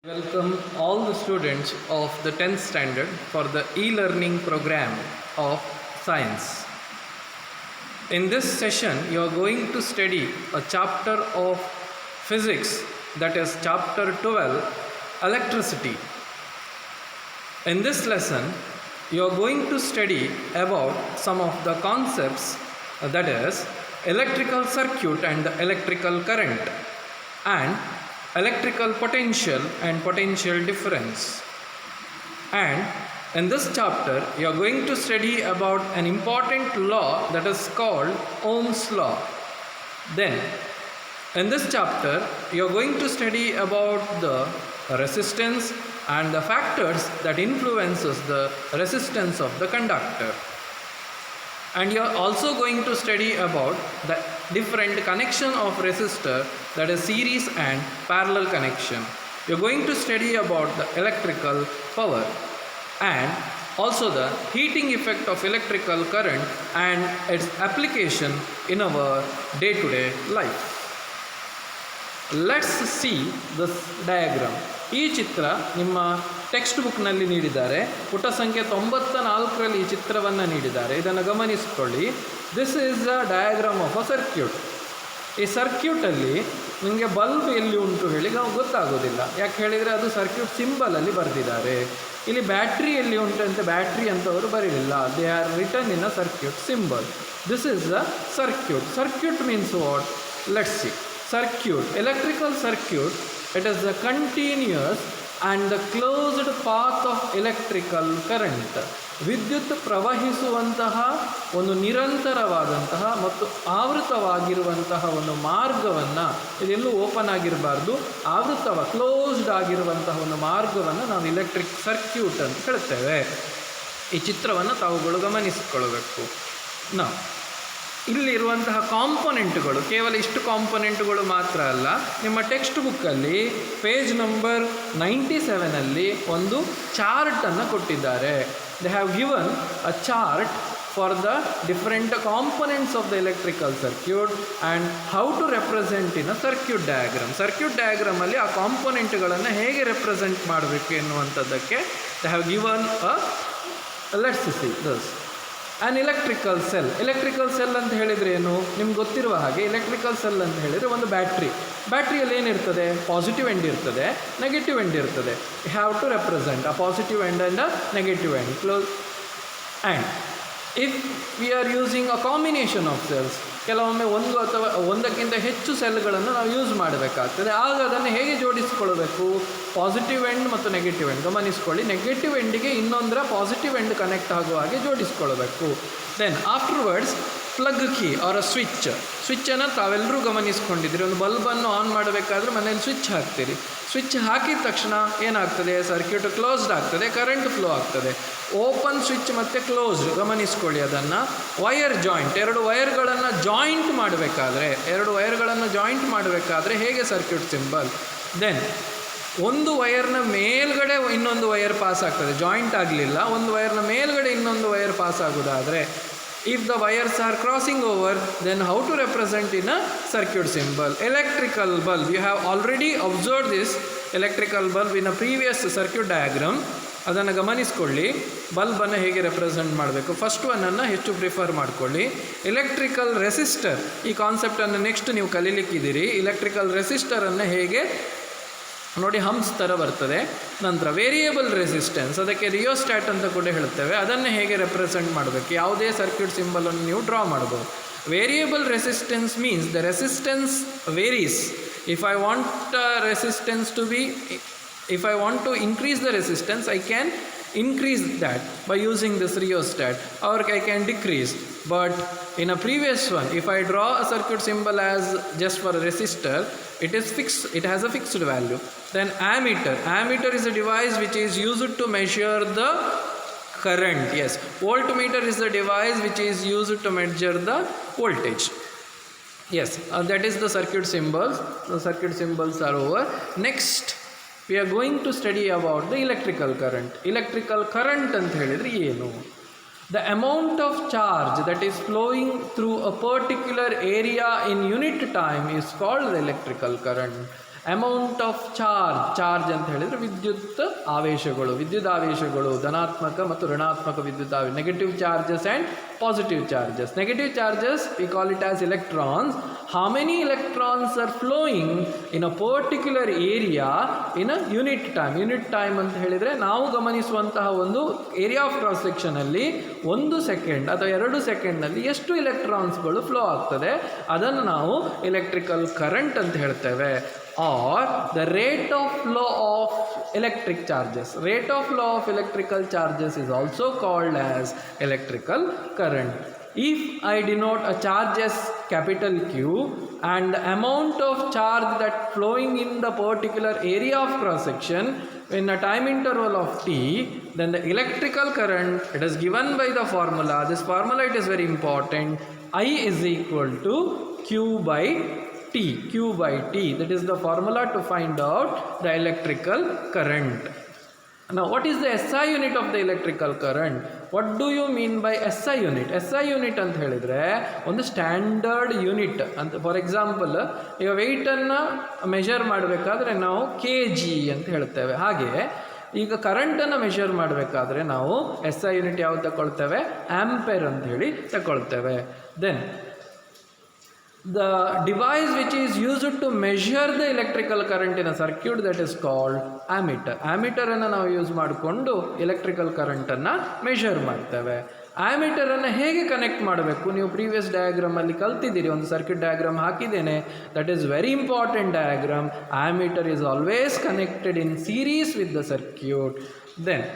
Welcome all the students of the 10th standard for the e-learning program of science. In this session, you are going to study a chapter of physics, that is chapter 12, electricity. In this lesson, you are going to study about some of the concepts, that is electrical circuit and electrical current, and electrical potential and potential difference. And in this chapter you are going to study about an important law that is called Ohm's law. Then in this chapter you are going to study about the resistance and the factors that influences the resistance of the conductor. And you are also going to study about the different connection of resistor, that is series and parallel connection. You are going to study about the electrical power and also the heating effect of electrical current and its application in our day-to-day life. Let's see this diagram. ಈ ಚಿತ್ರ ನಿಮ್ಮ text ಬುಕ್ನಲ್ಲಿ ನೀಡಿದ್ದಾರೆ. ಪುಟ ಸಂಖ್ಯೆ 94ರಲ್ಲಿ ಈ ಚಿತ್ರವನ್ನು ನೀಡಿದ್ದಾರೆ. ಇದನ್ನು ಗಮನಿಸಿಕೊಳ್ಳಿ. This is a diagram of a circuit. ಈ ಸರ್ಕ್ಯೂಟಲ್ಲಿ ನಿಮಗೆ ಬಲ್ಬ್ ಎಲ್ಲಿ ಉಂಟು ಹೇಳಿ ಗೊತ್ತಾಗೋದಿಲ್ಲ. ಯಾಕೆ ಹೇಳಿದರೆ ಅದು ಸರ್ಕ್ಯೂಟ್ ಸಿಂಬಲಲ್ಲಿ ಬರೆದಿದ್ದಾರೆ. ಇಲ್ಲಿ ಬ್ಯಾಟ್ರಿ ಎಲ್ಲಿ ಉಂಟು ಅಂತ ಬ್ಯಾಟ್ರಿ ಅಂತವರು ಬರೀಲಿಲ್ಲ. They are return in a circuit symbol. This is a circuit. Circuit means what? Let's see. Circuit, electrical circuit, it is the continuous and the closed path of electrical current. ವಿದ್ಯುತ್ ಪ್ರವಹಿಸುವಂತಹ ಒಂದು ನಿರಂತರವಾದಂತಹ ಮತ್ತು ಆವೃತವಾಗಿರುವಂತಹ ಒಂದು ಮಾರ್ಗವನ್ನು, ಇದೆಲ್ಲೂ open ಆಗಿರಬಾರ್ದು, closed ಆಗಿರುವಂತಹ ಒಂದು ಮಾರ್ಗವನ್ನು ನಾವು electric circuit ಅಂತ ಹೇಳ್ತೇವೆ. ಈ ಚಿತ್ರವನ್ನು ತಾವುಗಳು ಗಮನಿಸಿಕೊಳ್ಳಬೇಕು. ನಾವು ಇಲ್ಲಿರುವಂತಹ ಕಾಂಪೊನೆಂಟ್ಗಳು ಕೇವಲ ಇಷ್ಟು ಕಾಂಪೊನೆಂಟ್ಗಳು ಮಾತ್ರ ಅಲ್ಲ. ನಿಮ್ಮ ಟೆಕ್ಸ್ಟ್ ಬುಕ್ಕಲ್ಲಿ ಪೇಜ್ ನಂಬರ್ 97ಅಲ್ಲಿ ಒಂದು ಚಾರ್ಟನ್ನು ಕೊಟ್ಟಿದ್ದಾರೆ. They have given a chart for the different components of the electrical circuit and how to represent in a circuit diagram. Circuit ಡಯಾಗ್ರಾಮಲ್ಲಿ ಆ ಕಾಂಪೊನೆಂಟ್ಗಳನ್ನು ಹೇಗೆ ರೆಪ್ರೆಸೆಂಟ್ ಮಾಡಬೇಕು ಎನ್ನುವಂಥದ್ದಕ್ಕೆ they have given a let's see this. An electrical cell. Electrical cell ಅಂತ ಹೇಳಿದರೆ ಏನು? ನಿಮ್ಗೆ ಗೊತ್ತಿರುವ ಹಾಗೆ ಎಲೆಕ್ಟ್ರಿಕಲ್ ಸೆಲ್ ಅಂತ ಹೇಳಿದರೆ ಒಂದು ಬ್ಯಾಟ್ರಿಯಲ್ಲಿ ಏನಿರ್ತದೆ? ಪಾಸಿಟಿವ್ ಎಂಡ್ ಇರ್ತದೆ, ನೆಗೆಟಿವ್ ಎಂಡ್ ಇರ್ತದೆ. You have to represent a positive end and a negative end. Close and if we are using a combination of cells, ಕೆಲವೊಮ್ಮೆ ಒಂದು ಅಥವಾ ಒಂದಕ್ಕಿಂತ ಹೆಚ್ಚು ಸೆಲ್ಗಳನ್ನು ನಾವು ಯೂಸ್ ಮಾಡಬೇಕಾಗ್ತದೆ. ಆಗ ಅದನ್ನು ಹೇಗೆ ಜೋಡಿಸಿಕೊಳ್ಳಬೇಕು? ಪಾಸಿಟಿವ್ ಎಂಡ್ ಮತ್ತು ನೆಗೆಟಿವ್ ಎಂಡ್. ಗಮನಿಸ್ಕೊಳ್ಳಿ, ನೆಗೆಟಿವ್ ಎಂಡಿಗೆ ಇನ್ನೊಂದರ ಪಾಸಿಟಿವ್ ಎಂಡ್ ಕನೆಕ್ಟ್ ಆಗುವ ಹಾಗೆ ಜೋಡಿಸ್ಕೊಳ್ಬೇಕು. Then afterwards plug key or a ಸ್ವಿಚ್ಚನ್ನು ತಾವೆಲ್ಲರೂ ಗಮನಿಸ್ಕೊಂಡಿದ್ದೀರಿ. ಒಂದು ಬಲ್ಬನ್ನು ಆನ್ ಮಾಡಬೇಕಾದ್ರೆ ಮನೇಲಿ ಸ್ವಿಚ್ ಹಾಕ್ತೀರಿ. ಸ್ವಿಚ್ ಹಾಕಿದ ತಕ್ಷಣ ಏನಾಗ್ತದೆ? ಸರ್ಕ್ಯೂಟ್ ಕ್ಲೋಸ್ಡ್ ಆಗ್ತದೆ, ಕರೆಂಟ್ ಫ್ಲೋ ಆಗ್ತದೆ. ಓಪನ್ ಸ್ವಿಚ್ ಮತ್ತು ಕ್ಲೋಸ್ಡ್ ಗಮನಿಸ್ಕೊಳ್ಳಿ. ಅದನ್ನು ವೈರ್ ಜಾಯಿಂಟ್, ಎರಡು ವೈರ್ಗಳನ್ನು ಜಾಯಿಂಟ್ ಮಾಡಬೇಕಾದ್ರೆ ಹೇಗೆ ಸರ್ಕ್ಯೂಟ್ ಸಿಂಬಲ್? ದೆನ್ ಒಂದು ವೈರ್ನ ಮೇಲ್ಗಡೆ ಇನ್ನೊಂದು ವೈರ್ ಪಾಸ್ ಆಗ್ತದೆ, ಜಾಯಿಂಟ್ ಆಗಲಿಲ್ಲ. ಒಂದು ವೈರ್ನ ಮೇಲ್ಗಡೆ ಇನ್ನೊಂದು ವೈರ್ ಪಾಸ್ ಆಗೋದಾದರೆ, if the wires are crossing over, then how to represent in a circuit symbol? Electrical bulb, you have already observed this electrical bulb in a previous circuit diagram. ಅದನ್ನು ಗಮನಿಸ್ಕೊಳ್ಳಿ. ಬಲ್ಬನ್ನು ಹೇಗೆ represent ಮಾಡಬೇಕು, first ಒನ್ನನ್ನು ಹೆಚ್ಚು prefer ಮಾಡಿಕೊಳ್ಳಿ. Electrical resistor, ಈ ಕಾನ್ಸೆಪ್ಟನ್ನು next ನೀವು ಕಲೀಲಿಕ್ಕಿದ್ದೀರಿ. Electrical ರೆಸಿಸ್ಟರನ್ನು ಹೇಗೆ ನೋಡಿ, humps ಥರ ಬರ್ತದೆ. ನಂತರ ವೇರಿಯೇಬಲ್ ರೆಸಿಸ್ಟೆನ್ಸ್, ಅದಕ್ಕೆ ರಿಯೋಸ್ಟ್ಯಾಟ್ ಅಂತ ಕೂಡ ಹೇಳ್ತೇವೆ. ಅದನ್ನು ಹೇಗೆ ರೆಪ್ರೆಸೆಂಟ್ ಮಾಡಬೇಕು? ಯಾವುದೇ ಸರ್ಕ್ಯೂಟ್ ಸಿಂಬಲನ್ನು ನೀವು ಡ್ರಾ ಮಾಡ್ಬೋದು. Variable resistance means the resistance varies. If I want to increase the resistance, I can increase that by using this rheostat, or I can decrease. But in a previous one, if I draw a circuit symbol as just for a resistor, it is fixed, it has a fixed value. Then ammeter is a device which is used to measure the current. Yes, voltmeter is the device which is used to measure the voltage. Yes, that is the circuit symbols. The circuit symbols are over. Next we are going to study about the electrical current. Electrical current ಅಂತ ಹೇಳಿದರೆ ಏನು? The amount of charge that is flowing through a particular area in unit time is called the electrical current. Amount of charge ಅಂತ ಹೇಳಿದರೆ ವಿದ್ಯುತ್ ಆವೇಶಗಳು ಧನಾತ್ಮಕ ಮತ್ತು ಋಣಾತ್ಮಕ ವಿದ್ಯುತ್ ಆವೇಶ, negative charges and positive charges. Negative charges we call it as electrons. How many electrons are flowing in a particular area in a unit time ಅಂತ ಹೇಳಿದರೆ ನಾವು ಗಮನಿಸುವಂತಹ ಒಂದು ಏರಿಯಾ ಆಫ್ ಕ್ರಾಸ್ ಸೆಕ್ಷನಲ್ಲಿ 1 ಸೆಕೆಂಡ್ ಅಥವಾ 2 ಸೆಕೆಂಡ್ನಲ್ಲಿ ಎಷ್ಟು ಎಲೆಕ್ಟ್ರಾನ್ಸ್ಗಳು ಫ್ಲೋ ಆಗ್ತದೆ ಅದನ್ನು ನಾವು ಎಲೆಕ್ಟ್ರಿಕಲ್ ಕರೆಂಟ್ ಅಂತ ಹೇಳ್ತೇವೆ. Or the rate of flow of electric charges. Rate of flow of electrical charges is also called as electrical current. If I denote a charge as capital Q and the amount of charge that flowing in the particular area of cross section in a time interval of t, then the electrical current, it is given by the formula. This formula, it is very important. I is equal to Q by T, that is the formula to find out the electrical current. Now what is the SI unit of the electrical current? What do you mean by SI unit? SI unit ಅಂತ ಹೇಳಿದರೆ ಒಂದು standard unit ಅಂತ. For example ಈಗ ವೆಯ್ಟನ್ನು measure ಮಾಡಬೇಕಾದ್ರೆ ನಾವು kg ಅಂತ ಹೇಳ್ತೇವೆ. ಹಾಗೆ ಈಗ ಕರೆಂಟನ್ನು ಮೆಷರ್ ಮಾಡಬೇಕಾದ್ರೆ ನಾವು SI ಯೂನಿಟ್ ಯಾವ್ದು ತಗೊಳ್ತೇವೆ? ಆಂಪೇರ್ ಅಂತ ಹೇಳಿ ತಗೊಳ್ತೇವೆ. Then the device which is used to measure the electrical current in a circuit, that is called ammeter. Ammeter-ಅನ್ನು ನಾವು ಯೂಸ್ ಮಾಡಿಕೊಂಡು ಎಲೆಕ್ಟ್ರಿಕಲ್ ಕರೆಂಟನ್ನು ಮೆಷರ್ ಮಾಡ್ತೇವೆ. ಆ್ಯಮೀಟರನ್ನು ಹೇಗೆ ಕನೆಕ್ಟ್ ಮಾಡಬೇಕು ನೀವು ಪ್ರೀವಿಯಸ್ ಡಯಾಗ್ರಾಮಲ್ಲಿ ಕಲ್ತಿದ್ದೀರಿ. ಒಂದು ಸರ್ಕ್ಯೂಟ್ ಡಯಾಗ್ರಾಮ್ ಹಾಕಿದ್ದೇನೆ, that is very important diagram. Ammeter is always connected in series with the circuit. Then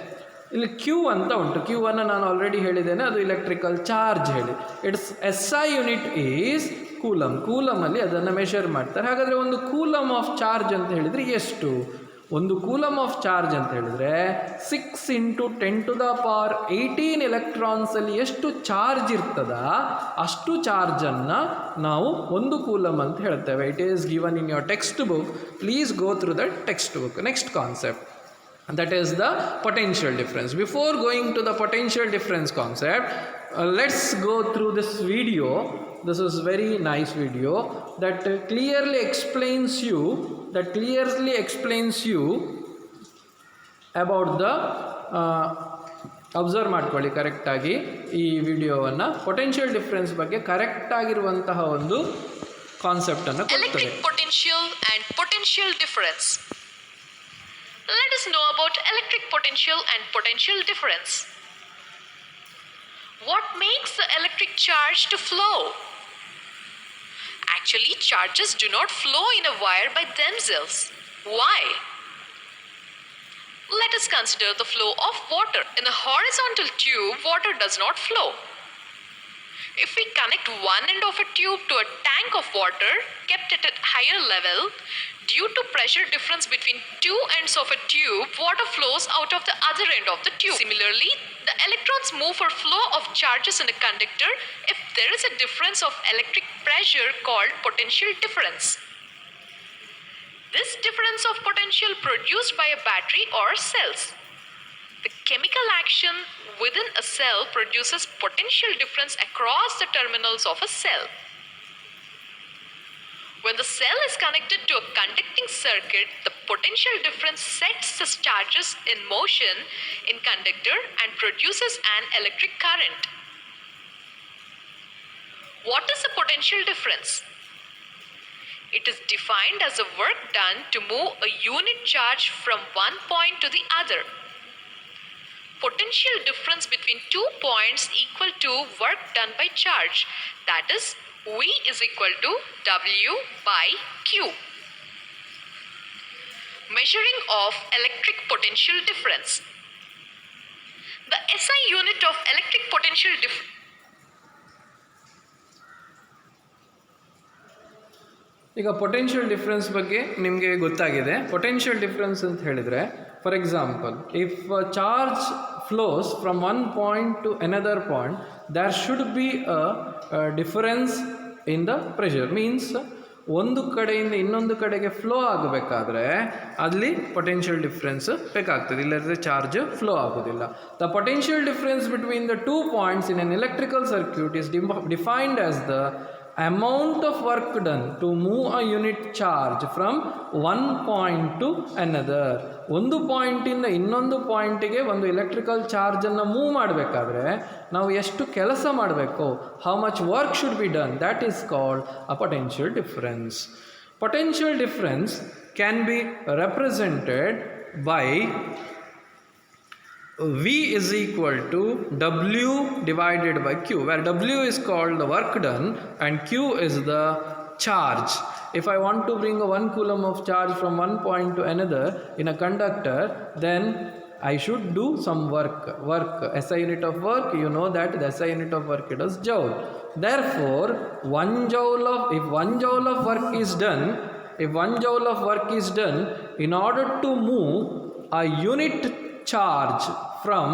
ಇಲ್ಲಿ ಕ್ಯೂ ಅಂತ ಉಂಟು. ಕ್ಯೂ ಅನ್ನು ನಾನು ಆಲ್ರೆಡಿ ಹೇಳಿದ್ದೇನೆ, ಅದು ಎಲೆಕ್ಟ್ರಿಕಲ್ ಚಾರ್ಜ್ ಹೇಳಿ. ಇಟ್ಸ್ SI ಯೂನಿಟ್ ಈಸ್ ಕೂಲಮಲ್ಲಿ ಅದನ್ನು ಮೆಷರ್ ಮಾಡ್ತಾರೆ. ಹಾಗಾದರೆ ಒಂದು ಕೂಲಮ್ ಆಫ್ ಚಾರ್ಜ್ ಅಂತ ಹೇಳಿದರೆ ಎಷ್ಟು? ಒಂದು ಕೂಲಮ್ ಆಫ್ ಚಾರ್ಜ್ ಅಂತ ಹೇಳಿದರೆ 6 × 10⁻18 ಎಲೆಕ್ಟ್ರಾನ್ಸಲ್ಲಿ ಎಷ್ಟು ಚಾರ್ಜ್ ಇರ್ತದ ಅಷ್ಟು ಚಾರ್ಜನ್ನು ನಾವು ಒಂದು ಕೂಲಮ್ ಅಂತ ಹೇಳ್ತೇವೆ. It is given in your text book. Please go through the text book. Next concept, that is the potential difference. Before going to the potential difference concept, let's go through this video. This is very nice video that clearly explains you about the observe ಮಾಡ್ಕೊಳ್ಳಿ ಕರೆಕ್ಟಾಗಿ ಈ ವಿಡಿಯೋವನ್ನು. Potential difference ಬಗ್ಗೆ ಕರೆಕ್ಟಾಗಿರುವಂತಹ ಒಂದು ಕಾನ್ಸೆಪ್ಟನ್ನು ಕೊಡ್ತದೆ. Electric potential and potential difference. Let us know about electric potential and potential difference. What makes the electric charge to flow? Actually, charges do not flow in a wire by themselves. Why? Let us consider the flow of water. In a horizontal tube, water does not flow. If we connect one end of a tube to a tank of water kept at a higher level, due to pressure difference between two ends of a tube, water flows out of the other end of the tube. Similarly, the electrons move for flow of charges in a conductor if there is a difference of electric pressure called potential difference. This difference of potential produced by a battery or cells. The chemical action within a cell produces potential difference across the terminals of a cell. When the cell is connected to a conducting circuit, the potential difference sets the charges in motion in conductor and produces an electric current. What is the potential difference? It is defined as the work done to move a unit charge from one point to the other. Potential difference between 2 points equal to work done by charge, that is V is equal to W by Q. Measuring of electric potential difference. The SI unit of electric potential difference. ಈಗ potential difference ಬಗ್ಗೆ ನಿಮಗೆ ಗೊತ್ತಾಗಿದೆ. Potential difference ಅಂತ ಹೇಳಿದರೆ, for example, if charge flows from one point to another point, there should be a difference in the pressure. Means ಒಂದು ಕಡೆಯಿಂದ ಇನ್ನೊಂದು ಕಡೆಗೆ ಫ್ಲೋ ಆಗಬೇಕಾದ್ರೆ ಅಲ್ಲಿ ಪೊಟೆನ್ಷಿಯಲ್ ಡಿಫ್ರೆನ್ಸ್ ಬೇಕಾಗ್ತದೆ, ಇಲ್ಲದ್ರೆ ಚಾರ್ಜ್ ಫ್ಲೋ ಆಗೋದಿಲ್ಲ. The potential difference between the 2 points in N electrical circuit is defined as the amount of work done to move a unit charge from one point to another. ಒಂದು ಪಾಯಿಂಟಿಂದ ಇನ್ನೊಂದು ಪಾಯಿಂಟಿಗೆ ಒಂದು electrical ಚಾರ್ಜನ್ನು move ಮಾಡಬೇಕಾದ್ರೆ ನಾವು ಎಷ್ಟು ಕೆಲಸ ಮಾಡಬೇಕು, how much work should be done, that is called a potential difference. Potential difference can be represented by V is equal to W divided by Q, where W is called the work done and Q is the charge. If I want to bring a 1 coulomb of charge from one point to another in a conductor, then I should do some work. SI unit of work, you know that the SI unit of work, it is joule. Therefore, if 1 joule of work is done, in order to move a unit charge from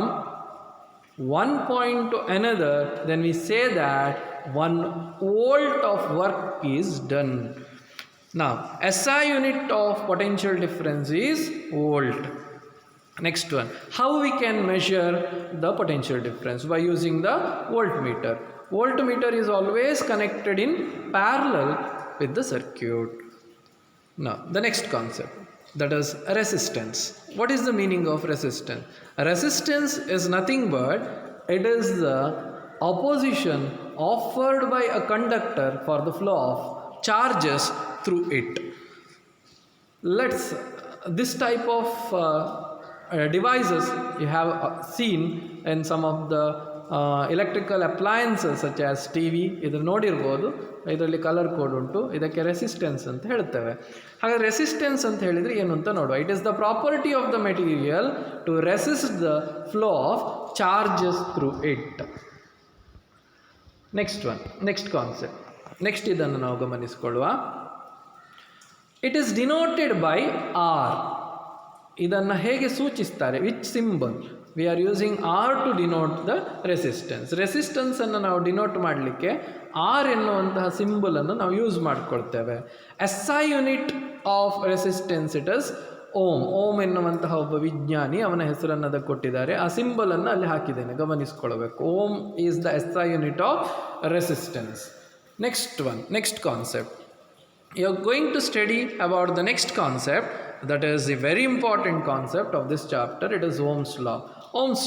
one point to another, then we say that 1 volt of work is done. Now, SI unit of potential difference is volt. Next one, how we can measure the potential difference? By using the voltmeter. Voltmeter is always connected in parallel with the circuit. Now, the next concept, that is resistance. What is the meaning of resistance? Resistance is nothing but it is the opposition offered by a conductor for the flow of charges through it. This type of devices you have seen in some of the electrical appliances such as TV. ಇದನ್ನು ನೋಡಿರ್ಬೋದು, ಇದರಲ್ಲಿ colour code ಉಂಟು, ಇದಕ್ಕೆ resistance ಅಂತ ಹೇಳ್ತೇವೆ. ಹಾಗೆ resistance ಅಂತ ಹೇಳಿದರೆ ಏನು ಅಂತ ನೋಡುವ. It is the property of the material to resist the flow of charges through it. Next concept, next ಇದನ್ನು ನಾವು ಗಮನಿಸಿಕೊಳ್ಳುವ. It is denoted by R. ಇದನ್ನು ಹೇಗೆ ಸೂಚಿಸ್ತಾರೆ, which symbol? We are using R to denote the resistance. ರೆಸಿಸ್ಟೆನ್ಸನ್ನು ನಾವು denote ಮಾಡಲಿಕ್ಕೆ R ಎನ್ನುವಂತಹ ಸಿಂಬಲನ್ನು ನಾವು ಯೂಸ್ ಮಾಡಿಕೊಳ್ತೇವೆ. SI unit of resistance it is ohm. Ohm ಎನ್ನುವಂತಹ ಒಬ್ಬ ವಿಜ್ಞಾನಿ, ಅವನ ಹೆಸರನ್ನು ಅದಕ್ಕೆ ಕೊಟ್ಟಿದ್ದಾರೆ. ಆ ಸಿಂಬಲನ್ನು ಅಲ್ಲಿ ಹಾಕಿದ್ದೇನೆ, ಗಮನಿಸ್ಕೊಳ್ಬೇಕು. Ohm is the SI unit of resistance. Next concept. You are going to study about the next concept, that is a very important concept of this chapter. It is Ohm's law. Ohm's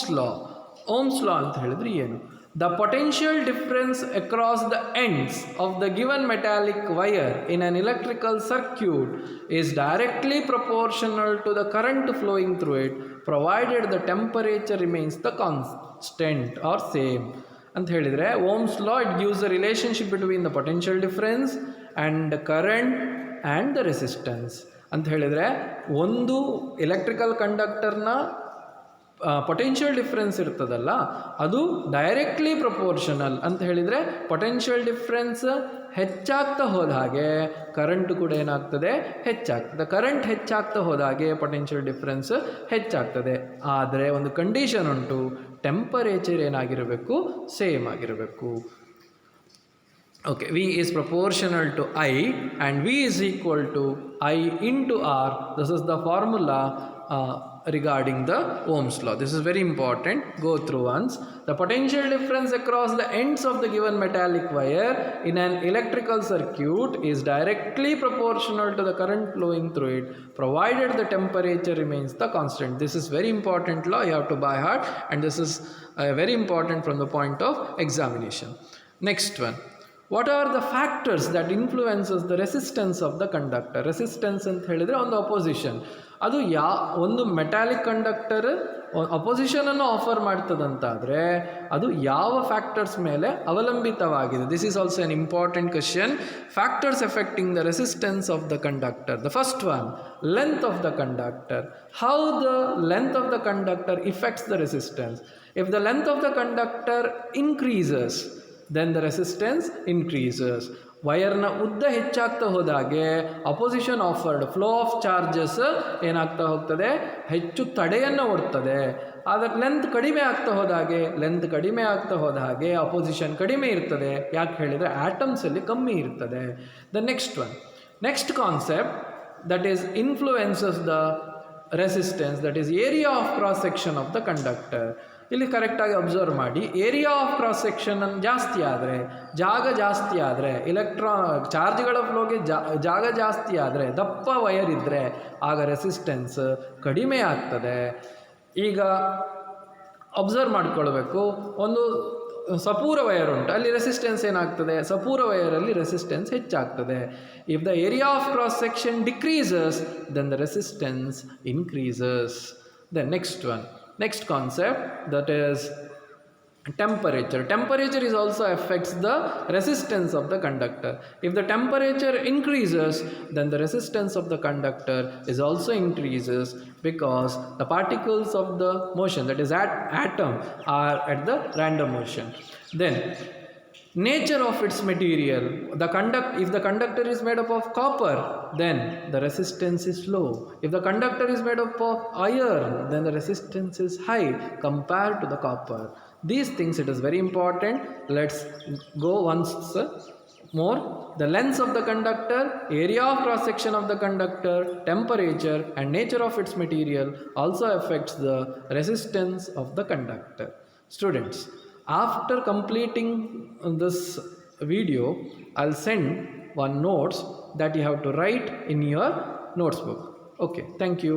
law ಅಂತ ಹೇಳಿದ್ರೆ ಏನು? The potential difference across the ends of the given metallic wire in an electrical circuit is directly proportional to the current flowing through it, provided the temperature remains the constant or same. ಅಂತ ಹೇಳಿದರೆ Ohm's law, it gives the relationship between the potential difference and the current and the resistance. ಅಂತ ಹೇಳಿದರೆ ಒಂದು electrical ಕಂಡಕ್ಟರ್ನ potential difference ಇರ್ತದಲ್ಲ, ಅದು directly proportional. ಅಂತ ಹೇಳಿದರೆ ಪೊಟೆನ್ಷಿಯಲ್ ಡಿಫ್ರೆನ್ಸ್ ಹೆಚ್ಚಾಗ್ತಾ ಹೋದ ಹಾಗೆ ಕರೆಂಟ್ ಕೂಡ ಏನಾಗ್ತದೆ, ಹೆಚ್ಚಾಗ್ತದೆ. ಕರೆಂಟ್ ಹೆಚ್ಚಾಗ್ತಾ ಹೋದ ಹಾಗೆ ಪೊಟೆನ್ಷಿಯಲ್ ಡಿಫ್ರೆನ್ಸ್ ಹೆಚ್ಚಾಗ್ತದೆ. ಆದರೆ ಒಂದು ಕಂಡೀಷನ್ ಉಂಟು, ಟೆಂಪರೇಚರ್ ಏನಾಗಿರಬೇಕು, ಸೇಮ್ ಆಗಿರಬೇಕು. Okay, V is proportional to I and V is equal to I into R. This is the formula regarding the Ohm's law. This is very important. Go through once. The potential difference across the ends of the given metallic wire in an electrical circuit is directly proportional to the current flowing through it, provided the temperature remains the constant. This is very important law. You have to by heart, and this is very important from the point of examination. Next one. What are the factors that influences the resistance of the conductor? Resistance ಅಂತ ಹೇಳಿದರೆ ಒಂದು opposition. ಅದು ಒಂದು metallic conductor ಅಪೋಸಿಷನನ್ನು offer ಮಾಡ್ತದಂತಾದರೆ ಅದು ಯಾವ factors ಮೇಲೆ ಅವಲಂಬಿತವಾಗಿದೆ? This is also N important question. Factors affecting the resistance of the conductor. The first one, length of the conductor. How the length of the conductor effects the resistance. If the length of the conductor increases, then the resistance increases. ವೈರ್ನ ಉದ್ದ ಹೆಚ್ಚಾಗ್ತಾ ಹೋದಾಗೆ opposition offered flow of charges ಏನಾಗ್ತಾ ಹೋಗ್ತದೆ, ಹೆಚ್ಚು ತಡೆಯನ್ನು ಒಡ್ತದೆ. ಆದರೆ length ಕಡಿಮೆ ಆಗ್ತಾ ಹೋದ ಹಾಗೆ ಅಪೋಸಿಷನ್ ಕಡಿಮೆ ಇರ್ತದೆ. ಯಾಕೆ ಹೇಳಿದರೆ ಆಟಮ್ಸಲ್ಲಿ ಕಮ್ಮಿ ಇರ್ತದೆ. The next concept that is influences the resistance, that is area of cross section of the conductor. ಇಲ್ಲಿ ಕರೆಕ್ಟಾಗಿ ಅಬ್ಸರ್ವ್ ಮಾಡಿ, ಏರಿಯಾ ಆಫ್ ಕ್ರಾಸ್ ಸೆಕ್ಷನ್ ಜಾಸ್ತಿ ಆದರೆ, ಜಾಗ ಜಾಸ್ತಿ ಆದರೆ, ಚಾರ್ಜ್ಗಳ ಫ್ಲೋಗೆ ಜಾಗ ಜಾಸ್ತಿ ಆದರೆ, ದಪ್ಪ ವಯರ್ ಇದ್ದರೆ ಆಗ ರೆಸಿಸ್ಟೆನ್ಸ್ ಕಡಿಮೆ ಆಗ್ತದೆ. ಈಗ ಅಬ್ಸರ್ವ್ ಮಾಡ್ಕೊಳ್ಬೇಕು, ಒಂದು ಸಪೂರ ವಯರ್ ಉಂಟು, ಅಲ್ಲಿ ರೆಸಿಸ್ಟೆನ್ಸ್ ಏನಾಗ್ತದೆ, ಸಪೂರ ವಯರಲ್ಲಿ ರೆಸಿಸ್ಟೆನ್ಸ್ ಹೆಚ್ಚಾಗ್ತದೆ. If the area of cross section decreases then the resistance increases. Then next concept, that is temperature. Temperature is also affects the resistance of the conductor. If the temperature increases, then the resistance of the conductor is also increases, because the particles of the motion, that is atom, are at the random motion. Then nature of its material, if the conductor is made up of copper, then the resistance is low. If the conductor is made up of iron, then the resistance is high compared to the copper. These things, it is very important. Let's go once more. The length of the conductor, area of cross section of the conductor, temperature and nature of its material also affects the resistance of the conductor. Students, after completing this video, I'll send one notes that you have to write in your notes book. Okay, thank you.